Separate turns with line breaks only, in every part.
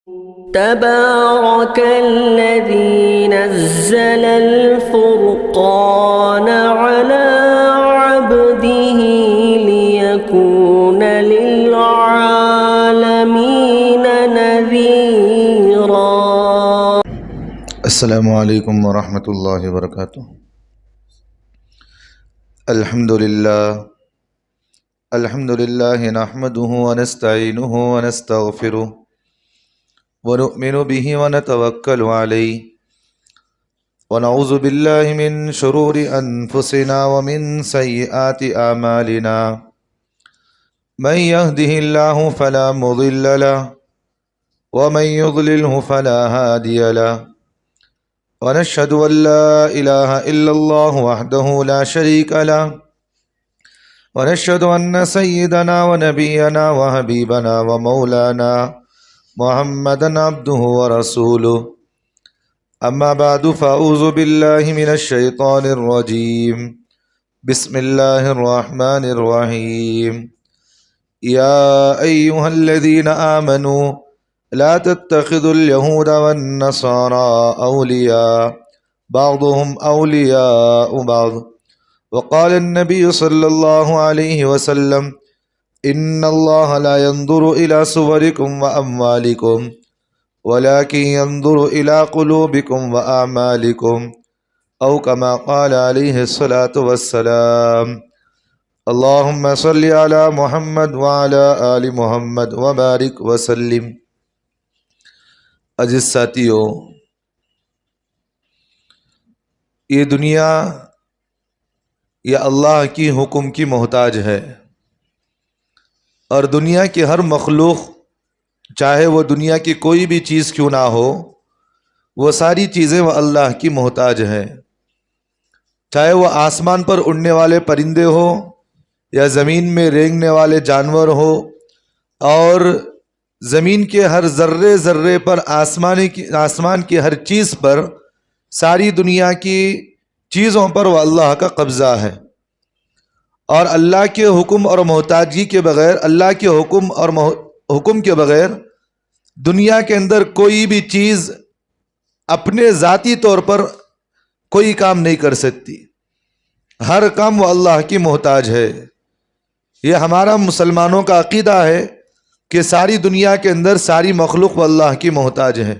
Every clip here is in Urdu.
تبارك الذي نزل الفرقان على عبده ليكون للعالمين نذيرا.
السلام علیکم ورحمۃ اللہ وبرکاتہ. الحمد للہ نحمده ونستعینه ونستغفره ونؤمن به ونتوکل علیہ ونعوذ باللہ من شرور انفسنا ومن سیئات اعمالنا من يهده اللہ فلا مضل له ومن يضلله فلا هادی له ونشهد أن لا إله إلا الله وحده لا شريك له ونشهد أن سيدنا ونبينا وحبيبنا ومولانا محمدا عبده ورسوله. أما بعد فأعوذ بالله من الشيطان الرجيم. بسم الله الرحمن الرحيم. يا أيها الذين آمنوا لا تتخذوا اليهود والنصارى أولياء بعضهم أولياء بعض. وقال النبي صلى الله عليه وسلم إن الله لا ينظر إلى صوركم وأموالكم ولكن ينظر إلى قلوبكم وأعمالكم أو كما قال عليه الصلاة والسلام. اللهم صل على محمد وعلى آل محمد وبارك وسلم. عزیز ساتھیو، یہ دنیا یہ اللہ کی حکم کی محتاج ہے، اور دنیا کی ہر مخلوق، چاہے وہ دنیا کی کوئی بھی چیز کیوں نہ ہو، وہ ساری چیزیں وہ اللہ کی محتاج ہے. چاہے وہ آسمان پر اڑنے والے پرندے ہو یا زمین میں رینگنے والے جانور ہو، اور زمین کے ہر ذرے ذرے پر، آسمان کی ہر چیز پر، ساری دنیا کی چیزوں پر وہ اللہ کا قبضہ ہے. اور اللہ کے حکم اور محتاجی کے بغیر، اللہ کے حکم کے بغیر دنیا کے اندر کوئی بھی چیز اپنے ذاتی طور پر کوئی کام نہیں کر سکتی. ہر کام وہ اللہ کی محتاج ہے. یہ ہمارا مسلمانوں کا عقیدہ ہے کہ ساری دنیا کے اندر ساری مخلوق وہ اللہ کی محتاج ہے.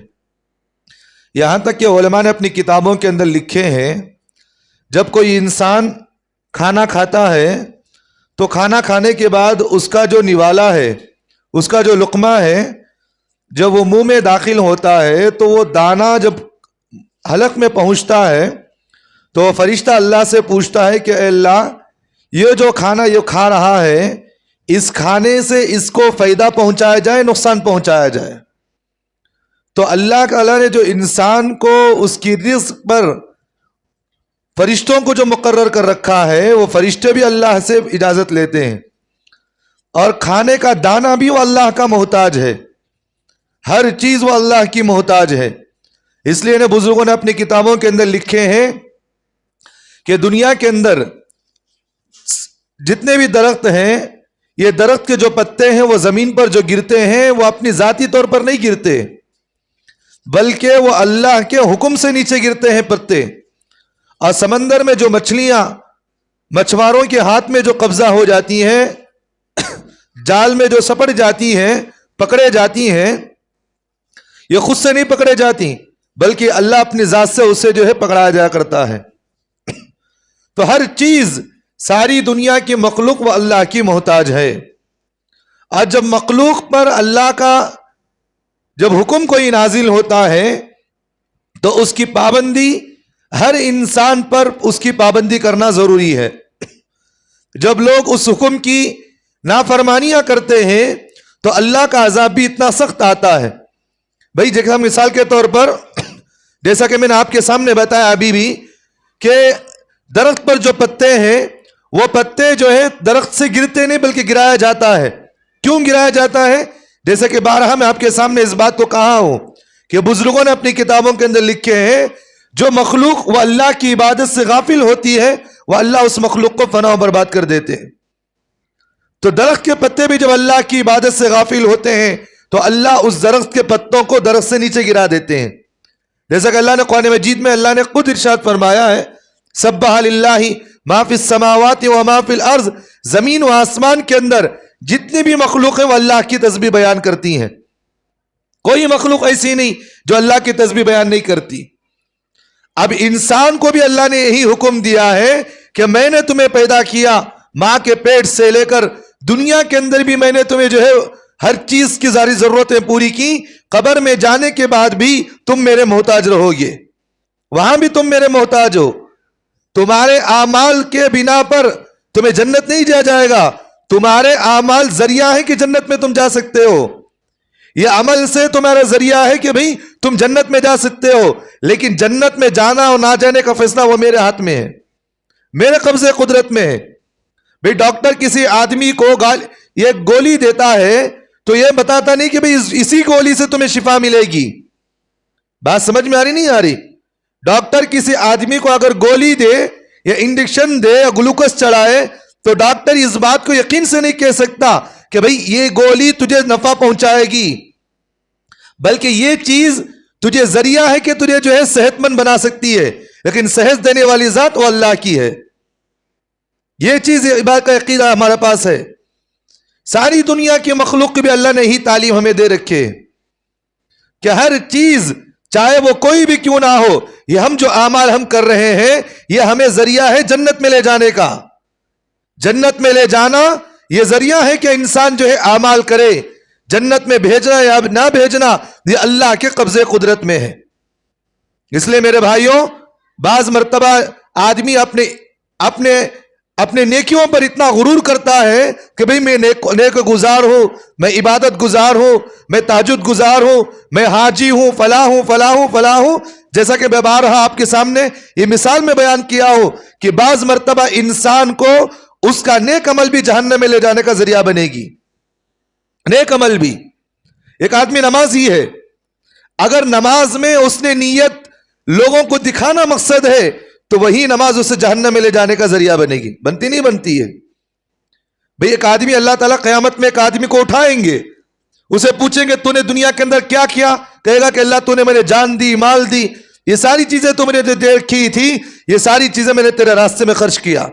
یہاں تک کہ علماء نے اپنی کتابوں کے اندر لکھے ہیں، جب کوئی انسان کھانا کھاتا ہے تو کھانا کھانے کے بعد اس کا جو نوالا ہے، اس کا جو لقمہ ہے، جب وہ منہ میں داخل ہوتا ہے تو وہ دانہ جب حلق میں پہنچتا ہے تو فرشتہ اللہ سے پوچھتا ہے کہ اے اللہ، یہ جو کھانا یہ کھا رہا ہے، اس کھانے سے اس کو فائدہ پہنچایا جائے، نقصان پہنچایا جائے. تو اللہ تعالیٰ نے جو انسان کو اس کی رزق پر فرشتوں کو جو مقرر کر رکھا ہے، وہ فرشتے بھی اللہ سے اجازت لیتے ہیں، اور کھانے کا دانہ بھی وہ اللہ کا محتاج ہے. ہر چیز وہ اللہ کی محتاج ہے. اس لیے نے بزرگوں نے اپنی کتابوں کے اندر لکھے ہیں کہ دنیا کے اندر جتنے بھی درخت ہیں، یہ درخت کے جو پتے ہیں وہ زمین پر جو گرتے ہیں وہ اپنی ذاتی طور پر نہیں گرتے، بلکہ وہ اللہ کے حکم سے نیچے گرتے ہیں پتے. اور سمندر میں جو مچھلیاں مچھواروں کے ہاتھ میں جو قبضہ ہو جاتی ہیں، جال میں جو سپڑ جاتی ہیں، پکڑے جاتی ہیں، یہ خود سے نہیں پکڑے جاتی، بلکہ اللہ اپنی ذات سے اسے جو ہے پکڑایا جایا کرتا ہے. تو ہر چیز، ساری دنیا کی مخلوق وہ اللہ کی محتاج ہے. آج جب مخلوق پر اللہ کا جب حکم کوئی نازل ہوتا ہے تو اس کی پابندی ہر انسان پر اس کی پابندی کرنا ضروری ہے. جب لوگ اس حکم کی نافرمانیاں کرتے ہیں تو اللہ کا عذاب بھی اتنا سخت آتا ہے. بھائی جیسا مثال کے طور پر، جیسا کہ میں نے آپ کے سامنے بتایا ابھی بھی، کہ درخت پر جو پتے ہیں، وہ پتے جو ہے درخت سے گرتے نہیں بلکہ گرایا جاتا ہے. کیوں گرایا جاتا ہے؟ جیسا کہ بارہا میں آپ کے سامنے اس بات کو کہا ہوں کہ بزرگوں نے اپنی کتابوں کے اندر لکھے ہیں، جو مخلوق وہ اللہ کی عبادت سے غافل ہوتی ہے، وہ اللہ اس مخلوق کو فنا و برباد کر دیتے ہیں. تو درخت کے پتے بھی جب اللہ کی عبادت سے غافل ہوتے ہیں تو اللہ اس درخت کے پتوں پتوں کو درخت سے نیچے گرا دیتے ہیں. جیسا کہ اللہ نے قرآن مجید میں اللہ نے خود ارشاد فرمایا ہے سبح للہ ما فی السماوات و ما فی الارض. زمین و آسمان کے اندر جتنی بھی مخلوق ہیں وہ اللہ کی تسبیح بیان کرتی ہیں. کوئی مخلوق ایسی نہیں جو اللہ کی تسبیح بیان نہیں کرتی. اب انسان کو بھی اللہ نے یہی حکم دیا ہے کہ میں نے تمہیں پیدا کیا ماں کے پیٹ سے لے کر دنیا کے اندر بھی میں نے تمہیں جو ہے ہر چیز کی ساری ضرورتیں پوری کی. قبر میں جانے کے بعد بھی تم میرے محتاج رہو گے, وہاں بھی تم میرے محتاج ہو. تمہارے اعمال کے بنا پر تمہیں جنت نہیں جا جائے گا. تمہارے اعمال ذریعہ ہے کہ جنت میں تم جا سکتے ہو. یہ عمل سے تمہارا ذریعہ ہے کہ بھئی تم جنت میں جا سکتے ہو, لیکن جنت میں جانا اور نہ جانے کا فیصلہ وہ میرے ہاتھ میں ہے, میرے قبضے قدرت میں ہے. بھئی ڈاکٹر کسی آدمی کو یہ گولی دیتا ہے تو یہ بتاتا نہیں کہ بھئی اسی گولی سے تمہیں شفا ملے گی. بات سمجھ میں آ رہی نہیں آ رہی؟ ڈاکٹر کسی آدمی کو اگر گولی دے یا انجیکشن دے یا گلوکوز چڑھائے تو ڈاکٹر اس بات کو یقین سے نہیں کہہ سکتا کہ بھئی یہ گولی تجھے نفع پہنچائے گی, بلکہ یہ چیز تجھے ذریعہ ہے کہ تجھے جو ہے صحت مند بنا سکتی ہے, لیکن صحت دینے والی ذات وہ اللہ کی ہے. یہ چیز عبادت کا عقیدہ ہمارے پاس ہے. ساری دنیا کی مخلوق بھی اللہ نے ہی تعلیم ہمیں دے رکھے کہ ہر چیز چاہے وہ کوئی بھی کیوں نہ ہو, یہ ہم جو اعمال ہم کر رہے ہیں یہ ہمیں ذریعہ ہے جنت میں لے جانے کا. جنت میں لے جانا یہ ذریعہ ہے کہ انسان جو ہے اعمال کرے. جنت میں بھیجنا یا نہ بھیجنا یہ اللہ کے قبضے قدرت میں ہے. اس لیے میرے بھائیوں, بعض مرتبہ آدمی اپنے نیکیوں پر اتنا غرور کرتا ہے کہ بھئی میں نیک گزار ہوں, میں عبادت گزار ہوں, میں تہجد گزار ہوں, میں حاجی ہوں, فلاں ہوں فلاں ہوں فلاں ہوں. جیسا کہ میں بارہا آپ کے سامنے یہ مثال میں بیان کیا ہو کہ بعض مرتبہ انسان کو اس کا نیک عمل بھی جہنم میں لے جانے کا ذریعہ بنے گی. نیک عمل بھی. ایک آدمی نمازی ہے, اگر نماز میں اس نے نیت لوگوں کو دکھانا مقصد ہے تو وہی نماز اسے جہنم میں لے جانے کا ذریعہ بنے گی. بنتی نہیں بنتی ہے بھئی. ایک آدمی اللہ تعالیٰ قیامت میں ایک آدمی کو اٹھائیں گے, اسے پوچھیں گے تو نے دنیا کے اندر کیا کیا؟ کہے گا کہ اللہ تو نے مجھے جان دی, مال دی, یہ ساری چیزیں تو مجھے دے رکھی تھی, یہ ساری چیزیں میں نے تیرے راستے میں خرچ کیا.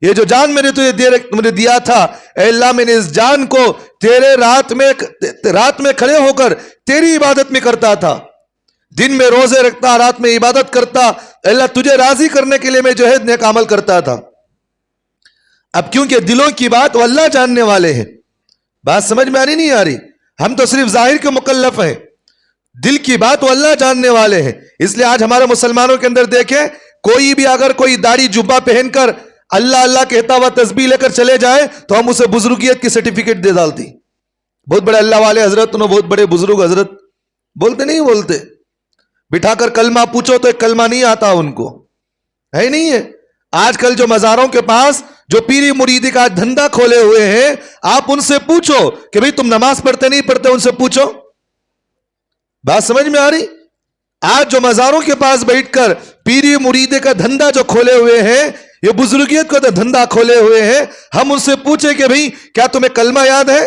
یہ جو جان میں نے تجھے دیا تھا اے اللہ میں نے اس جان کو تیرے رات میں کھڑے ہو کر تیری عبادت میں کرتا تھا, دن میں روزے رکھتا, رات میں عبادت کرتا, اللہ تجھے راضی کرنے کے لیے میں جو ہے نیک عمل کرتا تھا. اب کیونکہ دلوں کی بات وہ اللہ جاننے والے ہیں. بات سمجھ میں آ رہی نہیں آ رہی؟ ہم تو صرف ظاہر کے مکلف ہیں, دل کی بات وہ اللہ جاننے والے ہیں. اس لیے آج ہمارے مسلمانوں کے اندر دیکھیں, کوئی بھی اگر کوئی داڑھی جبہ پہن کر اللہ اللہ کہتا ہوا تسبیح لے کر چلے جائے تو ہم اسے بزرگیت کی سرٹیفکیٹ دے ڈالتی. بہت بڑے اللہ والے حضرت, انہوں بہت بڑے بزرگ حضرت, بولتے نہیں بولتے. بٹھا کر کلمہ پوچھو تو ایک کلمہ نہیں آتا ان کو, ہے نہیں ہے. آج کل جو مزاروں کے پاس جو پیری مریدی کا دھندا کھولے ہوئے ہیں, آپ ان سے پوچھو کہ بھئی تم نماز پڑھتے نہیں پڑھتے, ان سے پوچھو. بات سمجھ میں آ رہی؟ آج جو مزاروں کے پاس بیٹھ کر پیری مریدی کا دھندا جو کھولے ہوئے ہیں, یہ بزرگیت کا دھندا کھولے ہوئے ہیں, ہم ان سے پوچھیں کہ بھئی کیا تمہیں کلمہ یاد ہے؟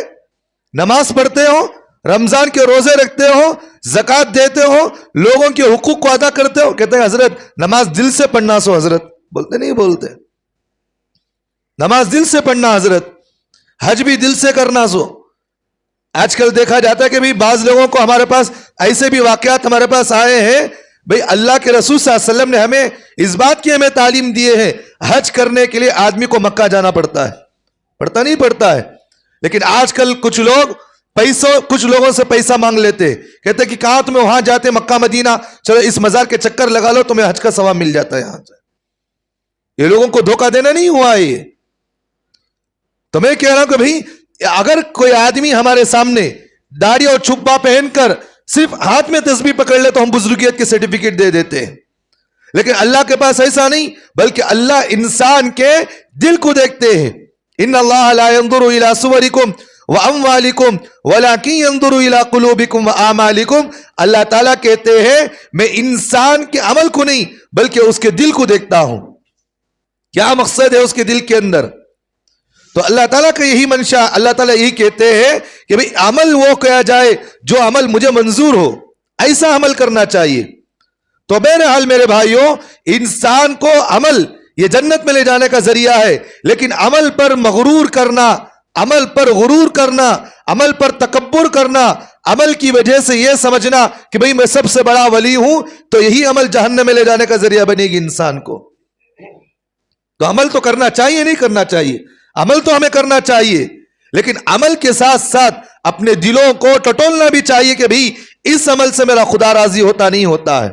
نماز پڑھتے ہو, رمضان کے روزے رکھتے ہو, زکوٰۃ دیتے ہو, لوگوں کے حقوق کو ادا کرتے ہو؟ کہتے ہیں حضرت نماز دل سے پڑھنا سو حضرت. بولتے نہیں بولتے؟ نماز دل سے پڑھنا حضرت, حج بھی دل سے کرنا سو. آج کل دیکھا جاتا ہے کہ بھئی بعض لوگوں کو ہمارے پاس ایسے بھی واقعات ہمارے پاس آئے ہیں, بھئی اللہ کے رسول صلی اللہ علیہ وسلم نے ہمیں اس بات کی ہمیں تعلیم دیے ہیں, حج کرنے کے لیے آدمی کو مکہ جانا پڑتا ہے. پڑتا نہیں پڑتا ہے؟ لیکن آج کل کچھ لوگوں سے پیسہ مانگ لیتے, کہتے کہ کہاں تمہیں وہاں جاتے مکہ مدینہ, چلو اس مزار کے چکر لگا لو, تمہیں حج کا ثواب مل جاتا ہے. یہاں سے یہ لوگوں کو دھوکہ دینا نہیں ہوا ہے. یہ تو میں کہہ رہا ہوں کہ بھئی اگر کوئی آدمی ہمارے سامنے داڑھی اور چھپا پہن کر صرف ہاتھ میں تسبیح پکڑ لے تو ہم بزرگیت کے سرٹیفکیٹ دے دیتے ہیں. لیکن اللہ کے پاس ایسا نہیں, بلکہ اللہ انسان کے دل کو دیکھتے ہیں. ان اللہ لا ينظر الى صورکم واموالکم ولکن ينظر الى قلوبکم واعمالکم. اللہ تعالیٰ کہتے ہیں میں انسان کے عمل کو نہیں بلکہ اس کے دل کو دیکھتا ہوں. کیا مقصد ہے اس کے دل کے اندر؟ تو اللہ تعالیٰ کا یہی منشا, اللہ تعالیٰ یہی کہتے ہیں کہ بھئی عمل وہ کیا جائے جو عمل مجھے منظور ہو, ایسا عمل کرنا چاہیے. تو بہرحال میرے بھائیوں, انسان کو عمل یہ جنت میں لے جانے کا ذریعہ ہے, لیکن عمل پر مغرور کرنا, عمل پر غرور کرنا, عمل پر تکبر کرنا, عمل کی وجہ سے یہ سمجھنا کہ بھئی میں سب سے بڑا ولی ہوں, تو یہی عمل جہنم میں لے جانے کا ذریعہ بنے گی انسان کو. تو عمل تو کرنا چاہیے, نہیں کرنا چاہیے, عمل تو ہمیں کرنا چاہیے, لیکن عمل کے ساتھ ساتھ اپنے دلوں کو ٹٹولنا بھی چاہیے کہ بھئی اس عمل سے میرا خدا راضی ہوتا نہیں ہوتا ہے.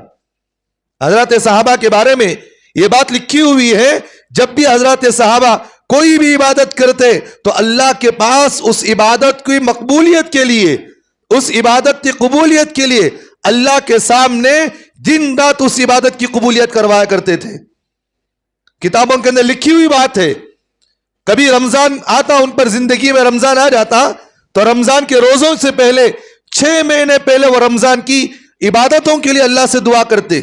حضرات صحابہ کے بارے میں یہ بات لکھی ہوئی ہے, جب بھی حضرات صحابہ کوئی بھی عبادت کرتے تو اللہ کے پاس اس عبادت کی مقبولیت کے لیے, اس عبادت کی قبولیت کے لیے اللہ کے سامنے دن رات اس عبادت کی قبولیت کروایا کرتے تھے. کتابوں کے اندر لکھی ہوئی بات ہے, کبھی رمضان آتا, ان پر زندگی میں رمضان آ جاتا, تو رمضان کے روزوں سے پہلے 6 مہینے پہلے وہ رمضان کی عبادتوں کے لیے اللہ سے دعا کرتے,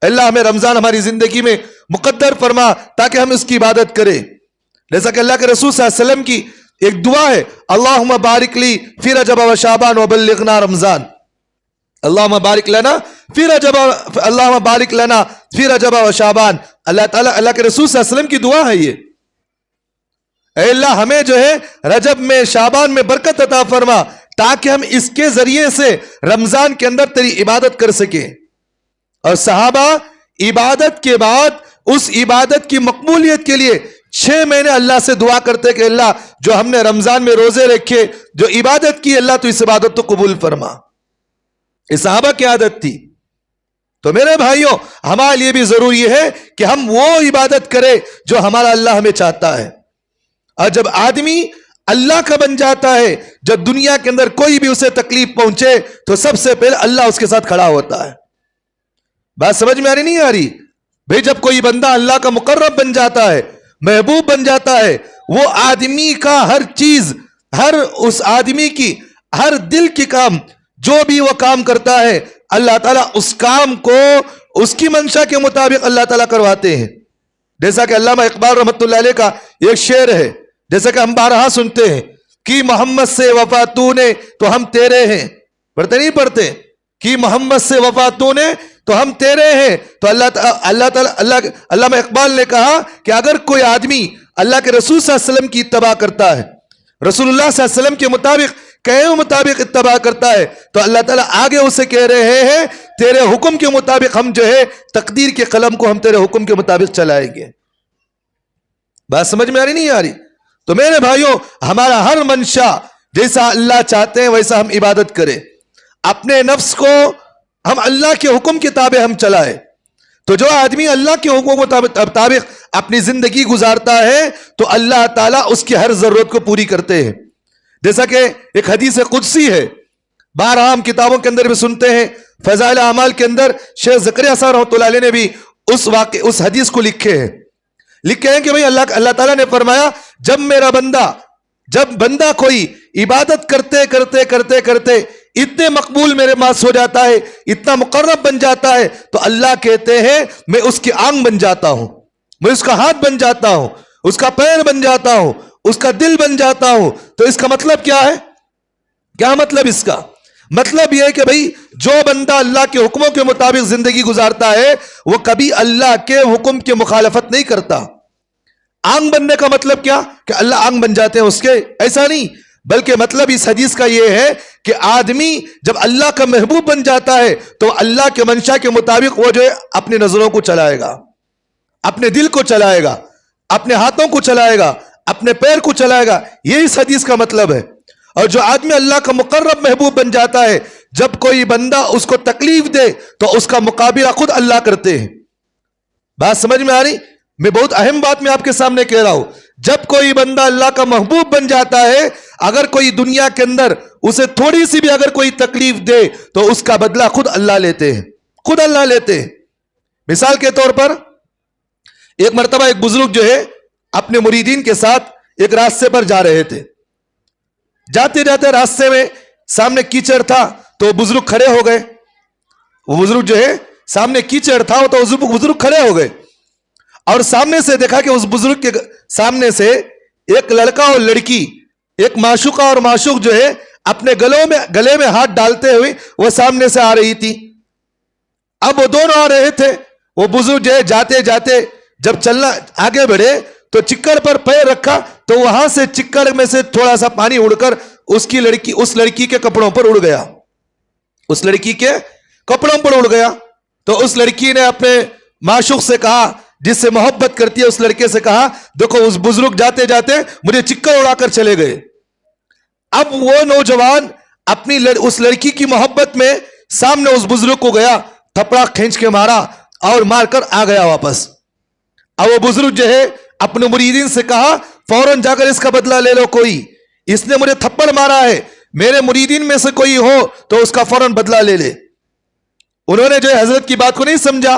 اللہ ہمیں رمضان ہماری زندگی میں مقدر فرما تاکہ ہم اس کی عبادت کریں. جیسا کہ اللہ کے رسول صلی اللہ علیہ وسلم کی ایک دعا ہے, اللہم بارک لی فی رجب و شعبان و بلغنا رمضان, اللہم بارک لنا فی رجب, اللہم بارک لنا فی رجب و شعبان. اللہ تعالیٰ, اللہ کے رسول صلی اللہ علیہ وسلم کی دعا ہے یہ, اے اللہ ہمیں جو ہے رجب میں شعبان میں برکت عطا فرما تاکہ ہم اس کے ذریعے سے رمضان کے اندر تیری عبادت کر سکیں. اور صحابہ عبادت کے بعد اس عبادت کی مقبولیت کے لیے 6 مہینے اللہ سے دعا کرتے کہ اللہ جو ہم نے رمضان میں روزے رکھے, جو عبادت کی, اللہ تو اس عبادت کو قبول فرما. یہ صحابہ کی عادت تھی. تو میرے بھائیوں, ہمارے لیے بھی ضروری ہے کہ ہم وہ عبادت کریں جو ہمارا اللہ ہمیں چاہتا ہے. اور جب آدمی اللہ کا بن جاتا ہے, جب دنیا کے اندر کوئی بھی اسے تکلیف پہنچے تو سب سے پہلے اللہ اس کے ساتھ کھڑا ہوتا ہے. بات سمجھ میں آ رہی نہیں آ رہی؟ بھئی جب کوئی بندہ اللہ کا مقرب بن جاتا ہے, محبوب بن جاتا ہے, وہ آدمی کا ہر چیز, ہر اس آدمی کی ہر دل کی کام, جو بھی وہ کام کرتا ہے اللہ تعالیٰ اس کام کو اس کی منشا کے مطابق اللہ تعالیٰ کرواتے ہیں. جیسا کہ علامہ اقبال رحمۃ اللہ علیہ کا ایک شعر ہے, جیسا کہ ہم بارہا سنتے ہیں, کہ محمد سے وفا تو نے تو ہم تیرے ہیں. پڑھتے نہیں پڑھتے؟ کہ محمد سے وفا تو نے تو ہم تیرے ہیں. تو علامہ اقبال نے کہا کہ اگر کوئی آدمی اللہ کے رسول صلی اللہ علیہ وسلم کی اتباع کرتا ہے, رسول اللہ صلی اللہ علیہ وسلم کے مطابق کہے مطابق اتباع کرتا ہے, تو اللہ تعالیٰ آگے اسے کہہ رہے ہیں تیرے حکم کے مطابق ہم جو ہے تقدیر کے قلم کو ہم تیرے حکم کے مطابق چلائیں گے. بات سمجھ میں آ رہی نہیں آ رہی؟ تو میرے بھائیوں, ہمارا ہر منشا جیسا اللہ چاہتے ہیں ویسا ہم عبادت کریں, اپنے نفس کو ہم اللہ کے حکم کے تابع ہم چلائیں. تو جو آدمی اللہ کے حکم کے مطابق اپنی زندگی گزارتا ہے تو اللہ تعالیٰ اس کی ہر ضرورت کو پوری کرتے ہیں. جیسا کہ ایک حدیث قدسی ہے, بارہا ہم کتابوں کے اندر بھی سنتے ہیں, فضائل اعمال کے اندر شیخ زکریا صاحب رحمۃ اللہ علیہ نے بھی اس حدیث کو لکھے ہیں کہ بھئی اللہ تعالیٰ نے فرمایا, جب بندہ کوئی عبادت کرتے کرتے کرتے کرتے اتنے مقبول میرے پاس ہو جاتا ہے, اتنا مقرب بن جاتا ہے, تو اللہ کہتے ہیں میں اس کی آنکھ بن جاتا ہوں, میں اس کا ہاتھ بن جاتا ہوں, اس کا پیر بن جاتا ہوں, اس کا دل بن جاتا ہوں. تو اس کا مطلب کیا ہے؟ کیا مطلب اس کا؟ مطلب یہ ہے کہ بھئی جو بندہ اللہ کے حکموں کے مطابق زندگی گزارتا ہے وہ کبھی اللہ کے حکم کی مخالفت نہیں کرتا. آنکھ بننے کا مطلب کیا کہ اللہ آنکھ بن جاتے ہیں اس کے؟ ایسا نہیں, بلکہ مطلب اس حدیث کا یہ ہے کہ آدمی جب اللہ کا محبوب بن جاتا ہے تو اللہ کے منشا کے مطابق وہ جو ہے اپنی نظروں کو چلائے گا, اپنے دل کو چلائے گا, اپنے ہاتھوں کو چلائے گا, اپنے پیر کو چلائے گا. یہ اس حدیث کا مطلب ہے. اور جو آدمی اللہ کا مقرب محبوب بن جاتا ہے, جب کوئی بندہ اس کو تکلیف دے تو اس کا مقابلہ خود اللہ کرتے ہیں. بات سمجھ میں آ رہی؟ میں بہت اہم بات میں آپ کے سامنے کہہ رہا ہوں. جب کوئی بندہ اللہ کا محبوب بن جاتا ہے, اگر کوئی دنیا کے اندر اسے تھوڑی سی بھی اگر کوئی تکلیف دے تو اس کا بدلہ خود اللہ لیتے ہیں, خود اللہ لیتے ہیں. مثال کے طور پر ایک مرتبہ ایک بزرگ جو ہے اپنے مریدین کے ساتھ ایک راستے پر جا رہے تھے. جاتے جاتے راستے میں سامنے کیچڑ تھا تو بزرگ کھڑے ہو گئے. وہ بزرگ جو ہے سامنے کیچڑ تھا تو بزرگ کھڑے ہو گئے اور سامنے سے دیکھا کہ اس بزرگ کے سامنے سے ایک لڑکا اور لڑکی، ایک معشوقہ اور معشوق جو ہے اپنے گلے میں ہاتھ ڈالتے ہوئے وہ سامنے سے آ رہی تھی. اب وہ دونوں آ رہے تھے. وہ بزرگ جو ہے جاتے جاتے جب چلنا آگے بڑھے تو چکر پر پیر رکھا تو وہاں سے چکر میں سے تھوڑا سا پانی اڑ کر اس لڑکی کے کپڑوں پر اڑ گیا. اس لڑکی کے کپڑوں پر اڑ گیا. تو اس لڑکی نے اپنے معشوق سے کہا، جس سے محبت کرتی ہے، اس لڑکے سے کہا، دیکھو اس بزرگ جاتے جاتے مجھے چکر اڑا کر چلے گئے. اب وہ نوجوان اپنی اس لڑکی کی محبت میں سامنے اس بزرگ کو گیا، تھپڑا کھینچ کے مارا اور مار کر آ گیا واپس. اب وہ بزرگ جو ہے اپنے مریدین سے کہا، فوراً جا کر اس کا بدلہ لے لو، کوئی اس نے مجھے تھپڑ مارا ہے، میرے مریدین میں سے کوئی ہو تو اس کا فوراً بدلہ لے لے. انہوں نے جو ہے حضرت کی بات کو نہیں سمجھا.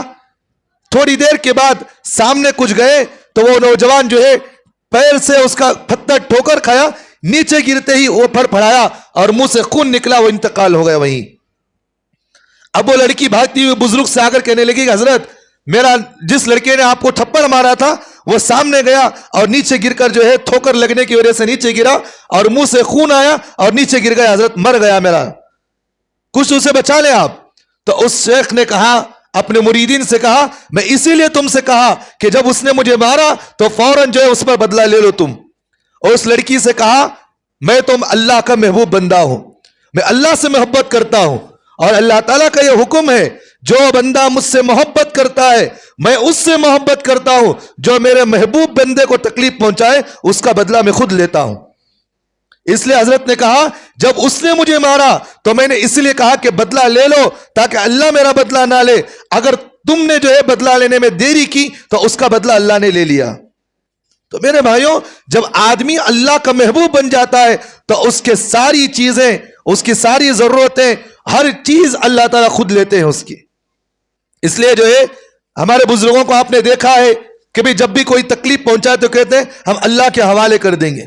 تھوڑی دیر کے بعد سامنے کچھ گئے تو وہ نوجوان جو ہے پیر سے اس کا پتھر ٹھوکر کھایا، نیچے گرتے ہی وہ پھڑ پھڑایا اور منہ سے خون نکلا، وہ انتقال ہو گیا وہیں. اب وہ لڑکی بھاگتی ہوئی بزرگ سے آ کر کہنے لگی کہ حضرت، میرا جس لڑکے نے آپ کو تھپڑ مارا تھا وہ سامنے گیا اور نیچے گر کر جو ہے ٹھوکر لگنے کی وجہ سے نیچے گرا اور منہ سے خون آیا اور نیچے گر گیا، حضرت مر گیا میرا، کچھ اسے بچا لیں آپ. تو اس شیخ نے کہا، اپنے مریدین سے کہا، میں اسی لیے تم سے کہا کہ جب اس نے مجھے مارا تو فوراً جو ہے اس پر بدلہ لے لو تم. اور اس لڑکی سے کہا، میں تم اللہ کا محبوب بندہ ہوں، میں اللہ سے محبت کرتا ہوں اور اللہ تعالیٰ کا یہ حکم ہے، جو بندہ مجھ سے محبت کرتا ہے میں اس سے محبت کرتا ہوں، جو میرے محبوب بندے کو تکلیف پہنچائے اس کا بدلہ میں خود لیتا ہوں. اس لیے حضرت نے کہا، جب اس نے مجھے مارا تو میں نے اس لیے کہا کہ بدلہ لے لو تاکہ اللہ میرا بدلہ نہ لے. اگر تم نے جو ہے بدلہ لینے میں دیری کی تو اس کا بدلہ اللہ نے لے لیا. تو میرے بھائیوں، جب آدمی اللہ کا محبوب بن جاتا ہے تو اس کے ساری چیزیں، اس کی ساری ضرورتیں، ہر چیز اللہ تعالیٰ خود لیتے ہیں اس کی. اس لیے جو ہے ہمارے بزرگوں کو آپ نے دیکھا ہے کہ بھی جب بھی کوئی تکلیف پہنچائے تو کہتے ہیں ہم اللہ کے حوالے کر دیں گے،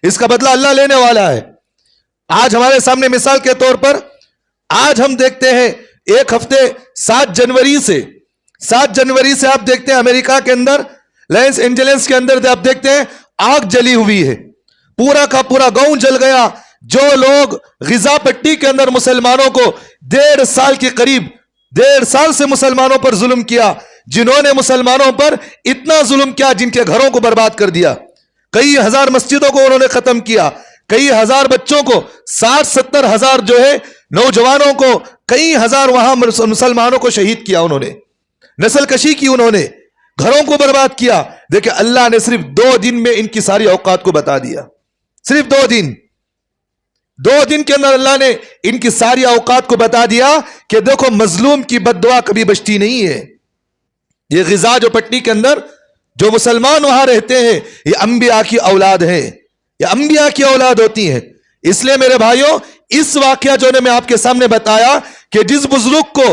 اس کا بدلہ اللہ لینے والا ہے. آج ہمارے سامنے مثال کے طور پر آج ہم دیکھتے ہیں ایک ہفتے 7 جنوری سے آپ دیکھتے ہیں امریکہ کے اندر لاس اینجلس کے اندر آپ دیکھتے ہیں آگ جلی ہوئی ہے، پورا کا پورا گاؤں جل گیا. جو لوگ غزہ پٹی کے اندر مسلمانوں کو 1.5 سال سے مسلمانوں پر ظلم کیا، جنہوں نے مسلمانوں پر اتنا ظلم کیا جن کے گھروں کو برباد کر دیا، کئی ہزار مسجدوں کو انہوں نے ختم کیا، کئی ہزار بچوں کو، 60-70 ہزار جو ہے نوجوانوں کو، کئی ہزار وہاں مسلمانوں کو شہید کیا، انہوں نے نسل کشی کی، انہوں نے گھروں کو برباد کیا. دیکھیں اللہ نے صرف 2 دن میں ان کی ساری اوقات کو بتا دیا. صرف 2 دن کے اندر اللہ نے ان کی ساری اوقات کو بتا دیا کہ دیکھو مظلوم کی بد دعا کبھی بچتی نہیں ہے. یہ غزہ جو پٹی کے اندر جو مسلمان وہاں رہتے ہیں یہ انبیاء کی اولاد ہیں، یہ انبیاء کی اولاد ہوتی ہیں. اس لیے میرے بھائیوں، اس واقعہ جو نے میں آپ کے سامنے بتایا کہ جس بزرگ کو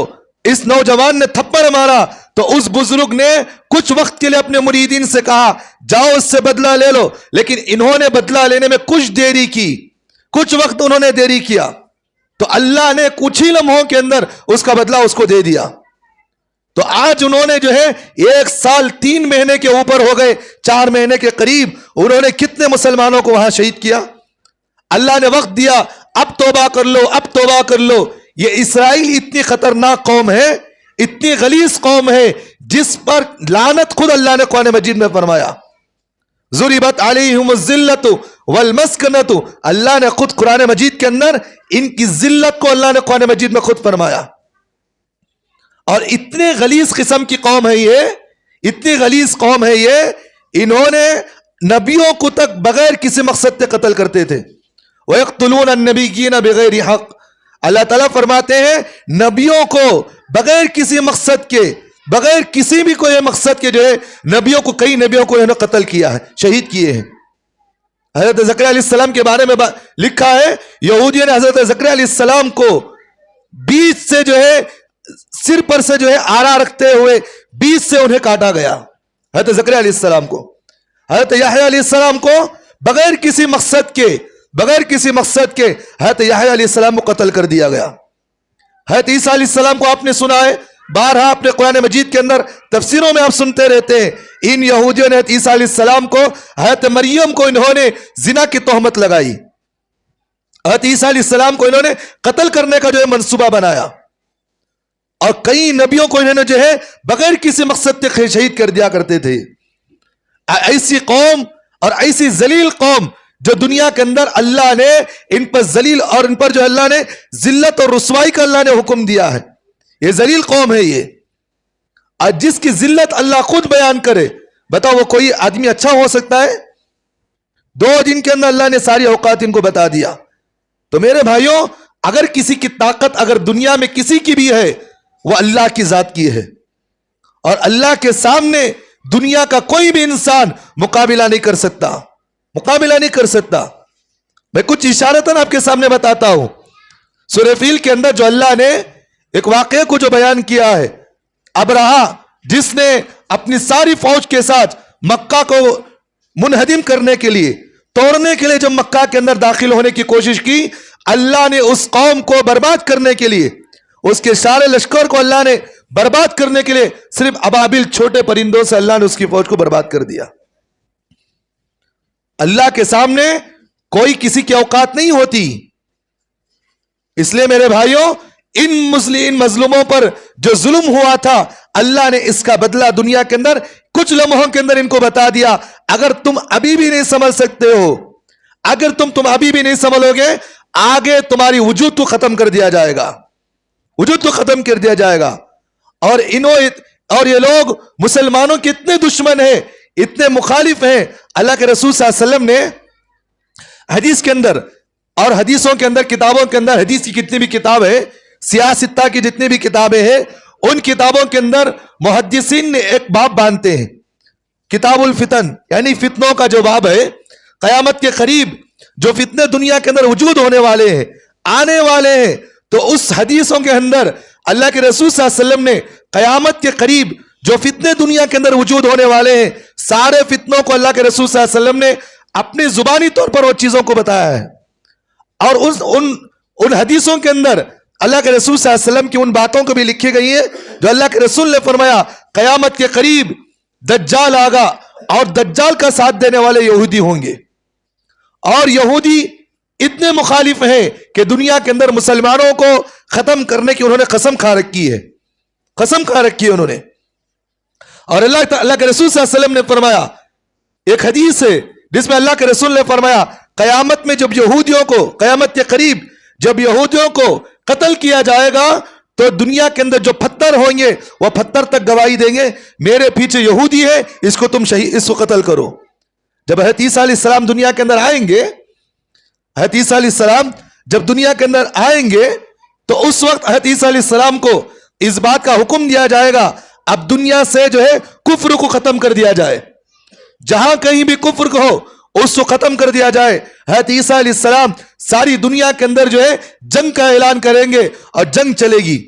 اس نوجوان نے تھپڑ مارا تو اس بزرگ نے کچھ وقت کے لیے اپنے مریدین سے کہا جاؤ اس سے بدلہ لے لو، لیکن انہوں نے بدلہ لینے میں کچھ دیری کی، کچھ وقت انہوں نے دیری کیا تو اللہ نے کچھ ہی لمحوں کے اندر اس کا بدلہ اس کو دے دیا. تو آج انہوں نے جو ہے 1 سال 3 مہینے کے اوپر ہو گئے، 4 مہینے کے قریب انہوں نے کتنے مسلمانوں کو وہاں شہید کیا. اللہ نے وقت دیا، اب توبہ کر لو، اب توبہ کر لو. یہ اسرائیل اتنی خطرناک قوم ہے، اتنی غلیظ قوم ہے جس پر لعنت خود اللہ نے قرآن مجید میں فرمایا. ضربت علیہم الذلۃ والمسکنۃ، اللہ نے خود قرآن مجید کے اندر ان کی ذلت کو اللہ نے قرآن مجید میں خود فرمایا. اور اتنے غلیظ قسم کی قوم ہے یہ، اتنی غلیظ قوم ہے یہ، انہوں نے نبیوں کو تک بغیر کسی مقصد سے قتل کرتے تھے. وَيَقْتُلُونَ النَّبِيِّينَ بِغَيْرِ حَقٍّ، اللہ تعالیٰ فرماتے ہیں نبیوں کو بغیر کسی مقصد کے، بغیر کسی بھی کوئی مقصد کے جو ہے نبیوں کو، کئی نبیوں کو انہوں نے قتل کیا ہے، شہید کیے ہیں. حضرت زکریا علیہ السلام کے بارے میں لکھا ہے یہودیوں نے حضرت زکریا علیہ السلام کو بیچ سے جو ہے سر پر سے جو ہے آرا رکھتے ہوئے بیچ سے انہیں کاٹا گیا. حضرت زکریا علیہ السلام کو، حضرت یحییٰ علیہ السلام کو بغیر کسی مقصد کے حضرت یحییٰ علیہ السلام کو قتل کر دیا گیا. حضرت عیسیٰ علیہ السلام کو آپ نے سنا ہے، بارہا اپنے قرآن مجید کے اندر تفسیروں میں آپ سنتے رہتے ہیں، ان یہودیوں نے عیسیٰ علیہ السلام کو, حضرت مریم کو انہوں نے زنا کی تہمت لگائی, حضرت عیسیٰ علیہ السلام کو انہوں نے قتل کرنے کا جو ہے منصوبہ بنایا, اور کئی نبیوں کو انہوں نے جو ہے بغیر کسی مقصد کے شہید کر دیا کرتے تھے. ایسی قوم اور ایسی ذلیل قوم جو دنیا کے اندر اللہ نے ان پر ذلیل اور ان پر جو اللہ نے ذلت اور رسوائی کا اللہ نے حکم دیا ہے, یہ ذلیل قوم ہے یہ. اور جس کی ذلت اللہ خود بیان کرے, بتاؤ وہ کوئی آدمی اچھا ہو سکتا ہے؟ 2 دن کے اندر اللہ نے ساری اوقات ان کو بتا دیا. تو میرے بھائیوں, اگر کسی کی طاقت اگر دنیا میں کسی کی بھی ہے, وہ اللہ کی ذات کی ہے, اور اللہ کے سامنے دنیا کا کوئی بھی انسان مقابلہ نہیں کر سکتا, مقابلہ نہیں کر سکتا. میں کچھ اشارتاً آپ کے سامنے بتاتا ہوں. سورہ فیل کے اندر جو اللہ نے ایک واقعے کو جو بیان کیا ہے, ابرہا جس نے اپنی ساری فوج کے ساتھ مکہ کو منہدم کرنے کے لیے, توڑنے کے لیے جب مکہ کے اندر داخل ہونے کی کوشش کی, اللہ نے اس قوم کو برباد کرنے کے لیے, اس کے سارے لشکر کو اللہ نے برباد کرنے کے لیے صرف ابابیل چھوٹے پرندوں سے اللہ نے اس کی فوج کو برباد کر دیا. اللہ کے سامنے کوئی کسی کی اوقات نہیں ہوتی. اس لیے میرے بھائیوں, ان مظلوموں پر جو ظلم ہوا تھا, اللہ نے اس کا بدلہ دنیا کے اندر کچھ لمحوں کے اندر ان کو بتا دیا. اگر تم ابھی بھی نہیں سمجھ سکتے ہو, اگر تم ابھی بھی نہیں سمجھو گے, آگے تمہاری وجود کو ختم کر دیا جائے گا, وجود کو ختم کر دیا جائے گا. اور یہ لوگ مسلمانوں کے اتنے دشمن ہیں, اتنے مخالف ہیں. اللہ کے رسول صلی اللہ علیہ وسلم نے حدیث کے اندر اور حدیثوں کے اندر, کتابوں کے اندر, حدیث کی کتنی بھی کتاب ہے, سیاستہ کی جتنی بھی کتابیں ہیں, ان کتابوں کے اندر محدثین نے ایک باب باندھتے ہیں, کتاب الفتن, یعنی فتنوں کا جو باب ہے. قیامت کے قریب جو فتنے دنیا کے اندر وجود ہونے والے ہیں, آنے والے ہیں, تو اس حدیثوں کے اندر اللہ کے رسول صلی اللہ علیہ وسلم نے قیامت کے قریب جو فتنے دنیا کے اندر وجود ہونے والے ہیں, سارے فتنوں کو اللہ کے رسول صلی اللہ علیہ وسلم نے اپنی زبانی طور پر وہ چیزوں کو بتایا ہے. اور ان حدیثوں کے اندر اللہ کے رسول صلی اللہ علیہ وسلم کی ان باتوں کو بھی لکھی گئی ہیں جو اللہ کے رسول نے فرمایا قیامت کے قریب دجال آگا, اور دجال کا ساتھ دینے والے یہودی ہوں گے. اور یہودی اتنے مخالف ہیں کہ دنیا کے اندر مسلمانوں کو ختم کرنے کی انہوں نے قسم کھا رکھی ہے, قسم کھا رکھی ہے انہوں نے. اور اللہ کے رسول صلی اللہ علیہ وسلم نے فرمایا, ایک حدیث ہے جس میں اللہ کے رسول نے فرمایا, قیامت میں جب یہودیوں کو, قیامت کے قریب جب یہودیوں کو قتل کیا جائے گا, تو دنیا کے اندر جو پتھر ہوں گے وہ پتھر تک گواہی دیں گے, میرے پیچھے یہودی ہے, اس کو تم شہید, اس کو قتل کرو. جب حضرت عیسیٰ علیہ السلام دنیا کے اندر آئیں گے, حضرت عیسیٰ علیہ السلام جب دنیا کے اندر آئیں گے, تو اس وقت حضرت عیسیٰ علیہ السلام کو اس بات کا حکم دیا جائے گا, اب دنیا سے جو ہے کفر کو ختم کر دیا جائے, جہاں کہیں بھی کفر ہو اس کو ختم کر دیا جائے. حضرت عیسیٰ علیہ السلام ساری دنیا کے اندر جو ہے جنگ کا اعلان کریں گے, اور جنگ چلے گی.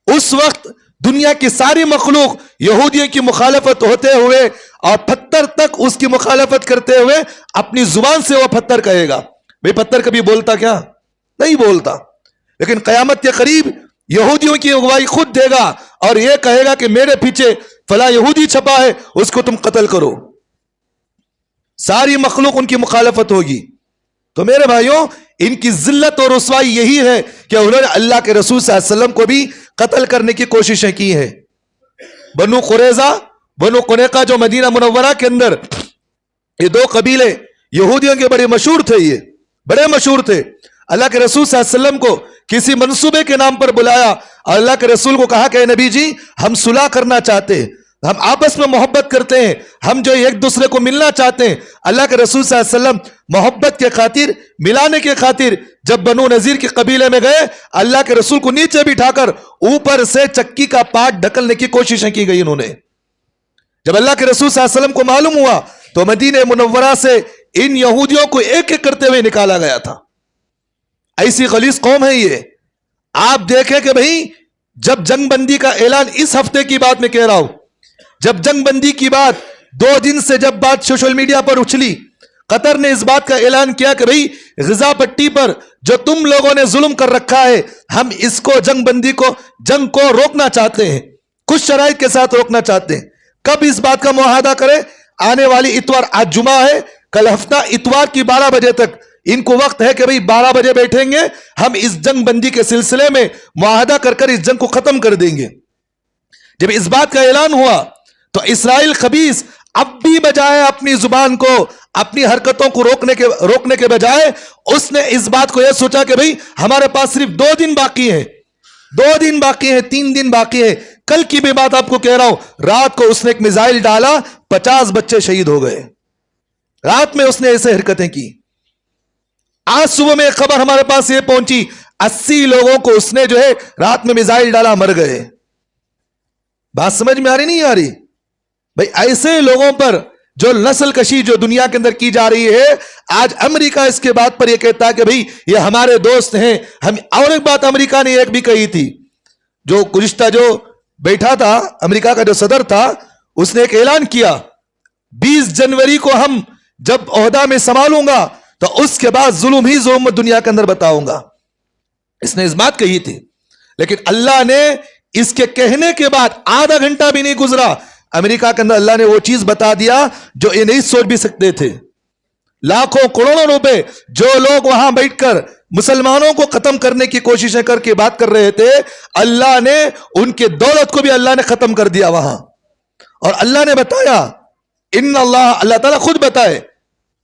اس وقت دنیا کی ساری مخلوق یہودیوں کی مخالفت ہوتے ہوئے اور پتھر تک اس کی مخالفت کرتے ہوئے اپنی زبان سے وہ پتھر کہے گا. بھئی پتھر کبھی بولتا کیا؟ نہیں بولتا. لیکن قیامت کے قریب یہودیوں کی اگوائی خود دے گا اور یہ کہے گا کہ میرے پیچھے فلاں یہودی چھپا ہے, اس کو تم قتل کرو. ساری مخلوق ان کی مخالفت ہوگی. تو میرے بھائیوں, ان کی ذلت اور رسوائی یہی ہے کہ انہوں نے اللہ کے رسول صلی اللہ علیہ وسلم کو بھی قتل کرنے کی کوششیں کی ہیں. بنو قریظہ, بنو قنیقہ جو مدینہ منورہ کے اندر, یہ 2 قبیلے یہودیوں کے بڑے مشہور تھے, یہ بڑے مشہور تھے. اللہ کے رسول صلی اللہ علیہ وسلم کو کسی منصوبے کے نام پر بلایا, اور اللہ کے رسول کو کہا کہ اے نبی جی, ہم صلح کرنا چاہتے ہیں, ہم آپس میں محبت کرتے ہیں, ہم جو ایک دوسرے کو ملنا چاہتے ہیں. اللہ کے رسول صلی اللہ علیہ وسلم محبت کے خاطر, ملانے کے خاطر جب بنو نذیر کے قبیلے میں گئے, اللہ کے رسول کو نیچے بٹھا کر اوپر سے چکی کا پاٹ ڈھکلنے کی کوششیں کی گئی انہوں نے. جب اللہ کے رسول صلی اللہ علیہ وسلم کو معلوم ہوا تو مدینہ منورہ سے ان یہودیوں کو ایک ایک کرتے ہوئے نکالا گیا تھا. ایسی غلیظ قوم ہے یہ. آپ دیکھیں کہ بھئی جب جنگ بندی کا اعلان, اس ہفتے کی بات میں کہہ رہا ہوں, جب جنگ بندی کی بات 2 دن سے جب بات سوشل میڈیا پر اچھلی, قطر نے اس بات کا اعلان کیا کہ بھئی غزہ پٹی پر جو تم لوگوں نے ظلم کر رکھا ہے, ہم اس کو جنگ بندی کو, جنگ کو روکنا چاہتے ہیں, کچھ شرائط کے ساتھ روکنا چاہتے ہیں. کب اس بات کا معاہدہ کرے؟ آنے والی اتوار، آج جمعہ ہے، کل ہفتہ اتوار کی 12 بجے تک ان کو وقت ہے کہ بھئی 12 بجے بیٹھیں گے، ہم اس جنگ بندی کے سلسلے میں معاہدہ کر کر اس جنگ کو ختم کر دیں گے۔ جب اس بات کا اعلان ہوا تو اسرائیل خبیث اب بھی بجائے اپنی زبان کو، اپنی حرکتوں کو روکنے کے بجائے اس نے اس بات کو یہ سوچا کہ بھئی ہمارے پاس صرف 2 دن باقی ہیں، 2 دن باقی ہیں، 3 دن باقی ہیں۔ کل کی بھی بات آپ کو کہہ رہا ہوں، رات کو اس نے ایک میزائل ڈالا، 50 بچے شہید ہو گئے۔ رات میں اس نے ایسے حرکتیں کی۔ آج صبح میں ایک خبر ہمارے پاس یہ پہنچی، 80 لوگوں کو اس نے جو ہے رات میں میزائل ڈالا، مر گئے۔ بات سمجھ میں آ رہی نہیں آ رہی؟ بھئی ایسے لوگوں پر جو نسل کشی جو دنیا کے اندر کی جا رہی ہے، آج امریکہ اس کے بات پر یہ کہتا ہے کہ بھئی یہ ہمارے دوست ہیں ہم۔ اور ایک بات امریکہ نے ایک بھی کہی تھی، جو گزشتہ جو بیٹھا تھا امریکہ کا جو صدر تھا، اس نے ایک اعلان کیا 20 جنوری کو ہم جب عہدہ میں سنبھالوں گا تو اس کے بعد ظلم ہی ظلم دنیا کے اندر بتاؤں گا۔ اس نے اس بات کہی تھی، لیکن اللہ نے اس کے کہنے کے بعد آدھا گھنٹہ بھی نہیں گزرا، امریکہ کے اندر اللہ نے وہ چیز بتا دیا جو یہ نہیں سوچ بھی سکتے تھے۔ لاکھوں کروڑوں روپے جو لوگ وہاں بیٹھ کر مسلمانوں کو ختم کرنے کی کوششیں کر کے بات کر رہے تھے، اللہ نے ان کے دولت کو بھی اللہ نے ختم کر دیا وہاں۔ اور اللہ نے بتایا، ان اللہ تعالیٰ خود بتائے،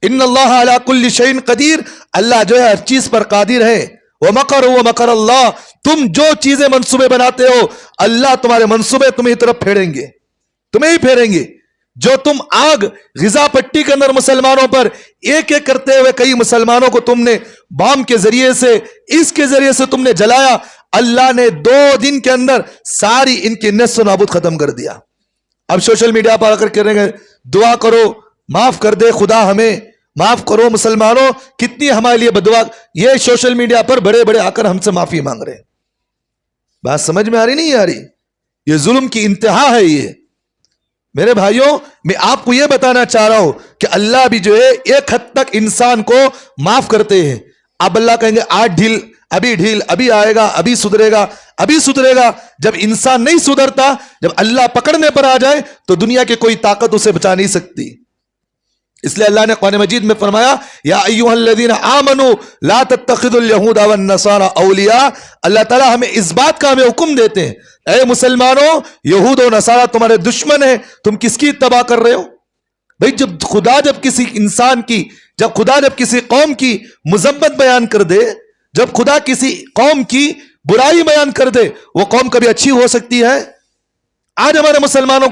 ان اللہ علی کل شیء قدیر، اللہ جو ہے ہر چیز پر قادر ہے۔ وَمَكَرُوا وَمَكَرَ اللَّهُ، تم جو چیزیں منصوبے بناتے ہو اللہ تمہارے منصوبے تمہیں طرف پھیریں گے، تمہیں ہی پھیریں گے۔ جو تم آگ غذا پٹی کے اندر مسلمانوں پر ایک ایک کرتے ہوئے کئی مسلمانوں کو تم نے بام کے ذریعے سے، اس کے ذریعے سے تم نے جلایا، اللہ نے 2 دن کے اندر ساری ان کی نس و نابود ختم کر دیا۔ اب سوشل میڈیا پر آ کر کہہ رہے ہیں دعا کرو معاف کر دے خدا ہمیں، معاف کرو مسلمانوں، کتنی ہمارے لیے بدعا۔ یہ سوشل میڈیا پر بڑے بڑے آ کر ہم سے معافی مانگ رہے ہیں۔ بات سمجھ میں آ رہی نہیں آ رہی؟ یہ ظلم کی انتہا ہے۔ یہ میرے بھائیوں، میں آپ کو یہ بتانا چاہ رہا ہوں کہ اللہ بھی جو ہے ایک حد تک انسان کو معاف کرتے ہیں۔ اب اللہ کہیں گے آج ڈھیل، ابھی آئے گا، ابھی سدھرے گا۔ جب انسان نہیں سدھرتا، جب اللہ پکڑنے پر آ جائے تو دنیا کی کوئی طاقت اسے بچا نہیں سکتی۔ اس لیے اللہ نے قرآن مجید میں فرمایا یا ایھا الذین آمنوا لا تتخذوا اليہود والنصارى اولیاء۔ اللہ تعالیٰ ہمیں اس بات کا حکم دیتے ہیں، اے مسلمانوں، یہود و نصارہ تمہارے دشمن ہیں، تم کس کی اتباع کر رہے ہو؟ بھئی جب خدا کسی انسان کی، جب خدا کسی قوم کی مذمت بیان کر دے، جب خدا کسی قوم کی برائی بیان کر دے، وہ قوم کبھی اچھی ہو سکتی ہے؟ آج ہمارے مسلمانوں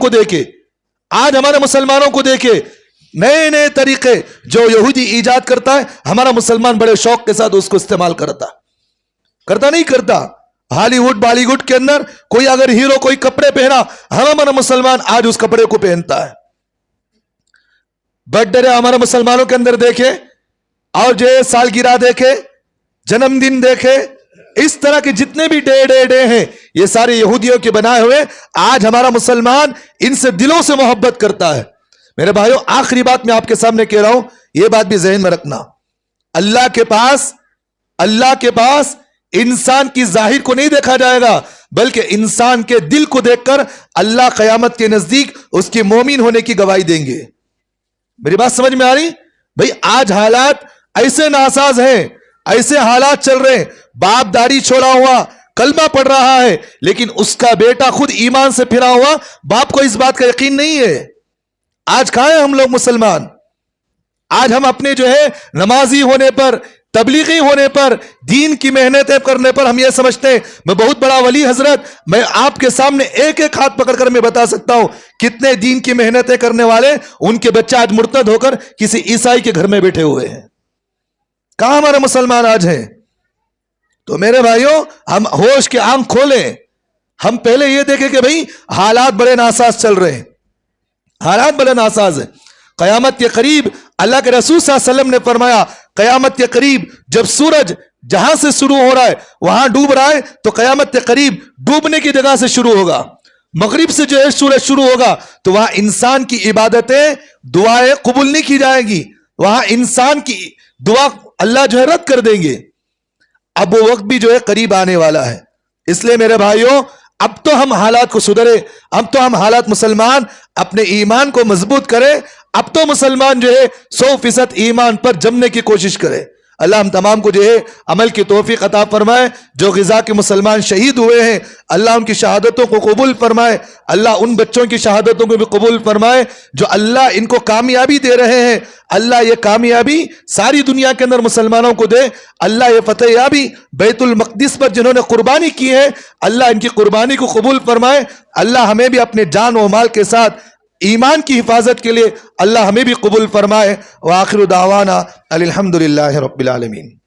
کو دیکھے نئے نئے طریقے جو یہودی ایجاد کرتا ہے، ہمارا مسلمان بڑے شوق کے ساتھ اس کو استعمال کرتا نہیں کرتا۔ ہالی ووڈ بالی ووڈ کے اندر کوئی اگر ہیرو کوئی کپڑے پہنا، ہمارا مسلمان آج اس کپڑے کو پہنتا ہے۔ برتھ ڈے ہمارے مسلمانوں کے اندر دیکھے، اور جو سالگرہ دیکھے، جنم دن دیکھے، اس طرح کے جتنے بھی ڈے ہیں، یہ سارے یہودیوں کے بنائے ہوئے۔ آج ہمارا مسلمان ان سے دلوں سے محبت کرتا ہے۔ میرے بھائیوں، آخری بات میں آپ کے سامنے کہہ رہا ہوں، یہ بات بھی ذہن میں رکھنا، اللہ کے پاس انسان کی ظاہر کو نہیں دیکھا جائے گا، بلکہ انسان کے دل کو دیکھ کر اللہ قیامت کے نزدیک اس کے مومن ہونے کی گواہی دیں گے۔ میری بات سمجھ میں آ رہی؟ بھئی آج حالات ایسے ناساز ہیں، ایسے حالات چل رہے ہیں، باپ داڑھی چھوڑا ہوا کلمہ پڑھ رہا ہے، لیکن اس کا بیٹا خود ایمان سے پھرا ہوا، باپ کو اس بات کا یقین نہیں ہے۔ آج کہاں ہیں ہم لوگ مسلمان؟ آج ہم اپنے جو ہے نمازی ہونے پر، تبلیغی ہونے پر، دین کی محنتیں کرنے پر ہم یہ سمجھتے ہیں میں بہت بڑا ولی حضرت، میں آپ کے سامنے ایک ایک ہاتھ پکڑ کر میں بتا سکتا ہوں کتنے دین کی محنتیں کرنے والے ان کے بچہ آج مرتد ہو کر کسی عیسائی کے گھر میں بیٹھے ہوئے ہیں۔ کہاں ہمارے مسلمان آج ہیں؟ تو میرے بھائیوں، ہم ہوش کے آنکھ کھولیں، ہم پہلے یہ دیکھیں کہ بھئی حالات بڑے ناساز چل رہے ہیں، حالات بڑے ناساز ہیں۔ قیامت کے قریب اللہ کے رسول صلی اللہ علیہ وسلم نے فرمایا قیامت کے قریب جب سورج جہاں سے شروع ہو رہا ہے وہاں ڈوب رہا ہے تو قیامت کے قریب ڈوبنے کی جگہ سے شروع ہوگا، مغرب سے جو ہے سورج شروع ہوگا تو وہاں انسان کی عبادتیں، دعائیں قبول نہیں کی جائیں گی، وہاں انسان کی دعا اللہ جو ہے رد کر دیں گے۔ اب وہ وقت بھی جو ہے قریب آنے والا ہے، اس لیے میرے بھائیوں اب تو ہم حالات کو سدھرے، اب تو ہم حالات مسلمان اپنے ایمان کو مضبوط کرے، اب تو مسلمان جو ہے 100% ایمان پر جمنے کی کوشش کرے۔ اللہ ہم تمام کو جو ہے عمل کی توفیق عطا فرمائے۔ جو غزہ کے مسلمان شہید ہوئے ہیں اللہ ان کی شہادتوں کو قبول فرمائے، اللہ ان بچوں کی شہادتوں کو بھی قبول فرمائے جو اللہ ان کو کامیابی دے رہے ہیں، اللہ یہ کامیابی ساری دنیا کے اندر مسلمانوں کو دے۔ اللہ یہ فتح یابی بیت المقدس پر جنہوں نے قربانی کی ہے اللہ ان کی قربانی کو قبول فرمائے۔ اللہ ہمیں بھی اپنے جان و مال کے ساتھ ایمان کی حفاظت کے لیے اللہ ہمیں بھی قبول فرمائے۔ وآخر دعوانا الحمدللہ رب العالمین۔